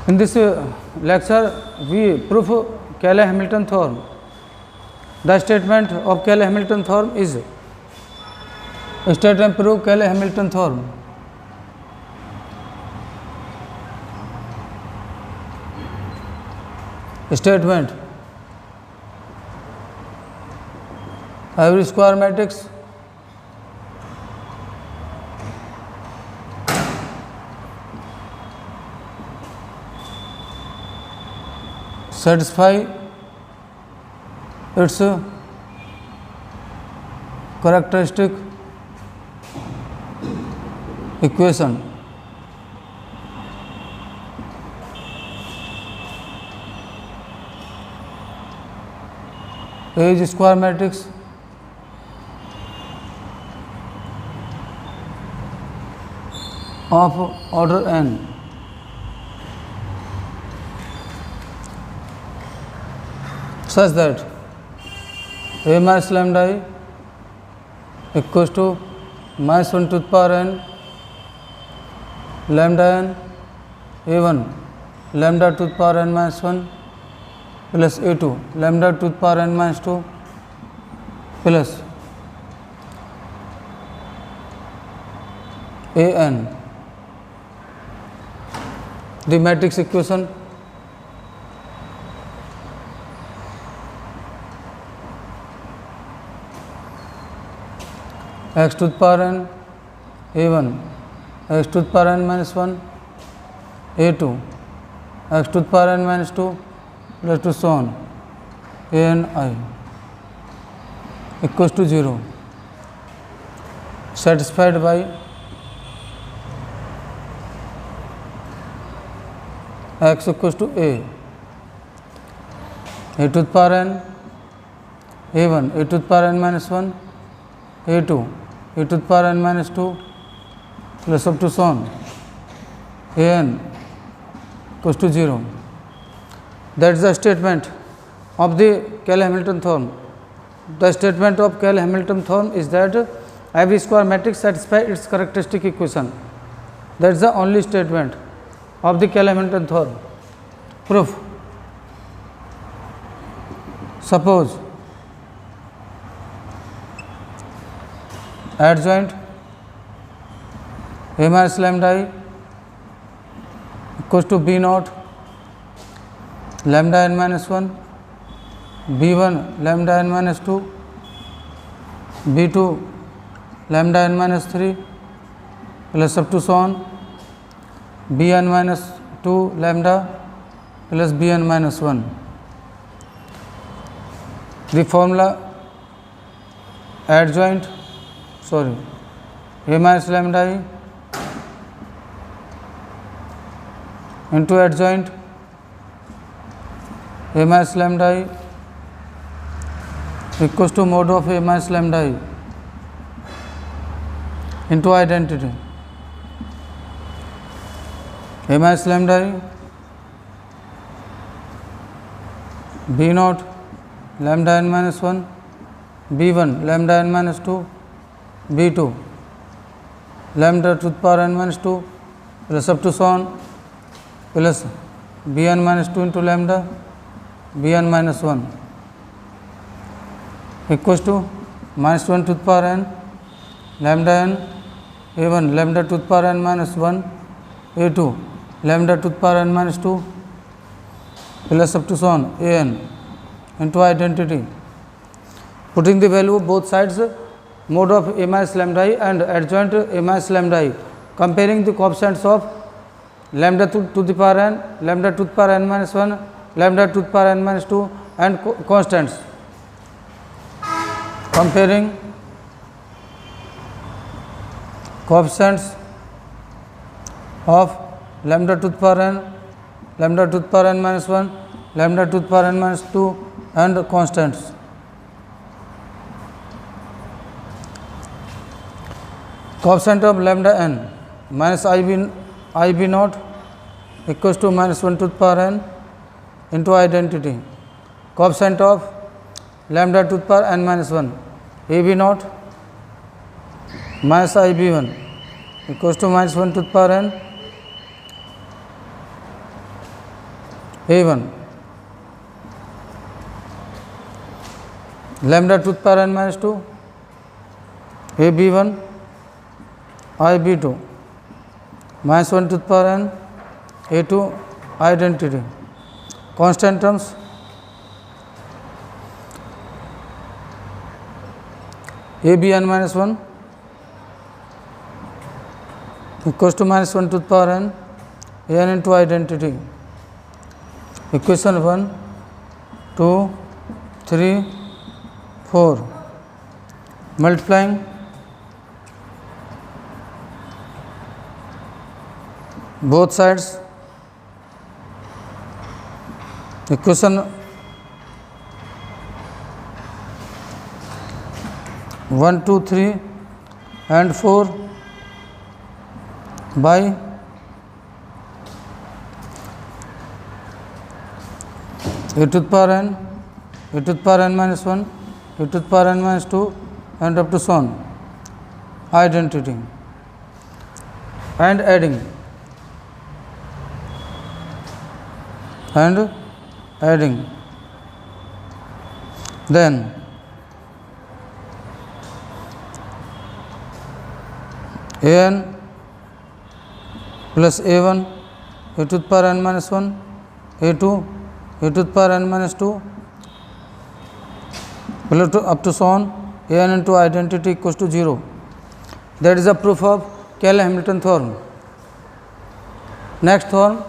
In this lecture, we prove Cayley-Hamilton theorem. The statement of Cayley-Hamilton theorem is statement prove Cayley-Hamilton theorem. Statement: every square matrix satisfy its characteristic equation. A is square matrix of order n such that A minus lambda I equals to minus 1 to the power n lambda n A1 lambda to the power n minus 1 plus A2 lambda to the power n minus 2 plus An, the matrix equation x to the power n A1 x to the power n minus 1 A2 x to the power n minus 2 plus to so on Ani equals to 0, satisfied by x equals to A to the power n A1 a to the power n minus 1 A2 a to the power n minus 2 plus up to so on An equals to 0. That is the statement of the Cayley-Hamilton theorem. The statement of Cayley-Hamilton theorem is that every square matrix satisfies its characteristic equation. That is the only statement of the Cayley-Hamilton theorem. Proof: suppose adjoint A minus lambda I equals to B naught lambda n minus 1 B1 lambda n minus 2 B2 lambda n minus 3 plus up to so on Bn minus 2 lambda plus Bn minus 1. The formula adjoint A minus lambda I into adjoint A minus lambda I equals to mode of A minus lambda I into identity A minus lambda I B naught lambda n minus 1 B1 lambda n minus 2 B2 lambda to the power n minus 2 plus up to so on plus Bn minus 2 into lambda Bn minus 1 equals to minus 1 to the power n lambda n A1 lambda to the power n minus 1 A2 lambda to the power n minus 2 plus up to so on An into identity. Putting the value of both sides, mode of A minus lambda I and adjoint A minus lambda I, comparing the coefficients of lambda to the power n, lambda to the power n minus 1, lambda to the power n minus 2 and constants. Comparing coefficients of lambda to the power n, lambda to the power n minus 1, lambda to the power n minus 2 and constants. Coefficient of lambda n minus IB naught equals to minus 1 to the power n into identity. Coefficient of lambda to the power n minus 1 AB naught minus IB1 equals to minus 1 to the power n a1 lambda to the power n minus 2 ab1 ib2 minus 1 to the power n a2 identity constant terms abn minus 1 equals to minus 1 to the power n an into identity equation 1 2 3 4 multiplying both sides equation 1 2 3 and 4 by a to the power n, a to the power n minus 1, a to the power n minus 2 and up to so on identity and adding then an plus a1 a to the power n minus 1 a2 a to the power n minus 2 up to so on an into identity equals to 0. That is the proof of Cayley-Hamilton theorem. Next theorem,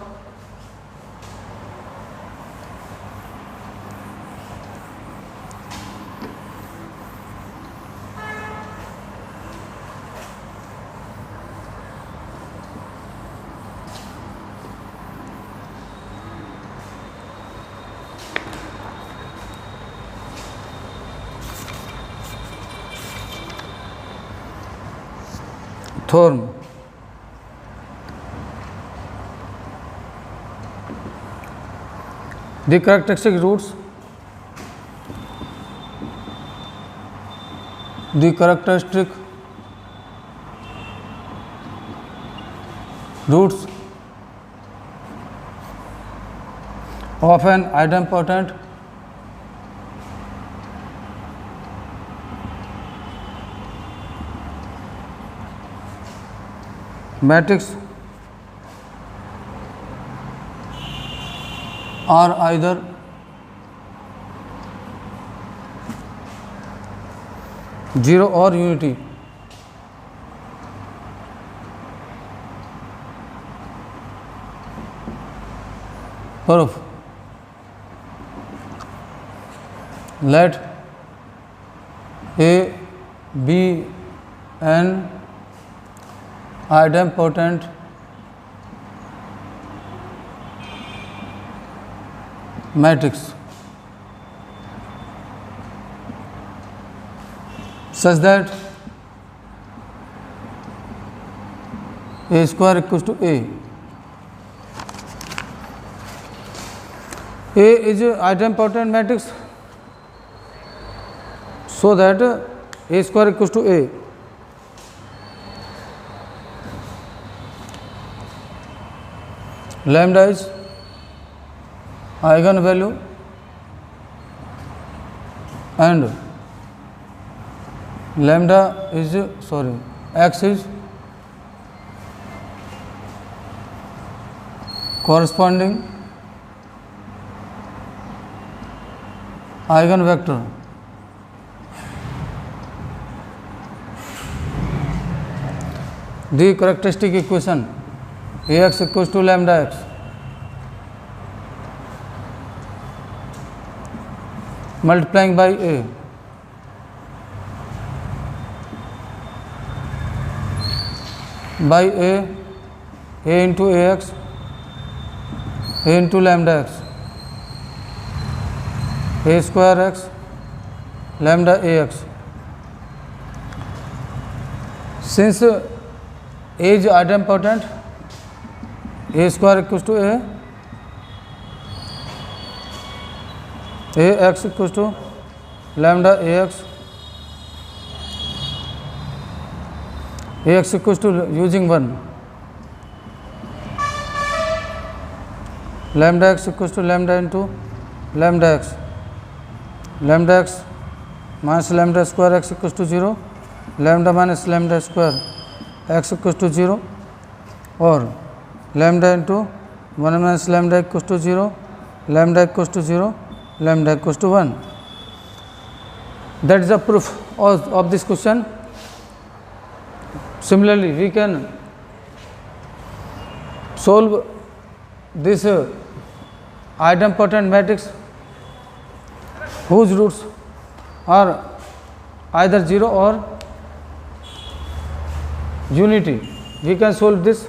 the characteristic roots of an idempotent matrix are either zero or unity. Proof. Let A be an idempotent matrix such that A square equals to A. A is an idempotent matrix so that A square equals to A. Lambda is eigenvalue and x is corresponding eigenvector. The characteristic equation Ax equals to lambda x multiplying by A into Ax, A into lambda x, A square x, lambda Ax. Since A is idempotent, A square equals to Ax equals to lambda Ax. Ax equals to using 1 lambda x equals to lambda into lambda x minus lambda square x equals to 0, lambda minus lambda square x equals to 0, or lambda into 1 minus lambda equals to 0, lambda equals to 0, lambda equals to 1. That is the proof of this question. Similarly, we can solve this idempotent matrix whose roots are either 0 or unity. We can solve this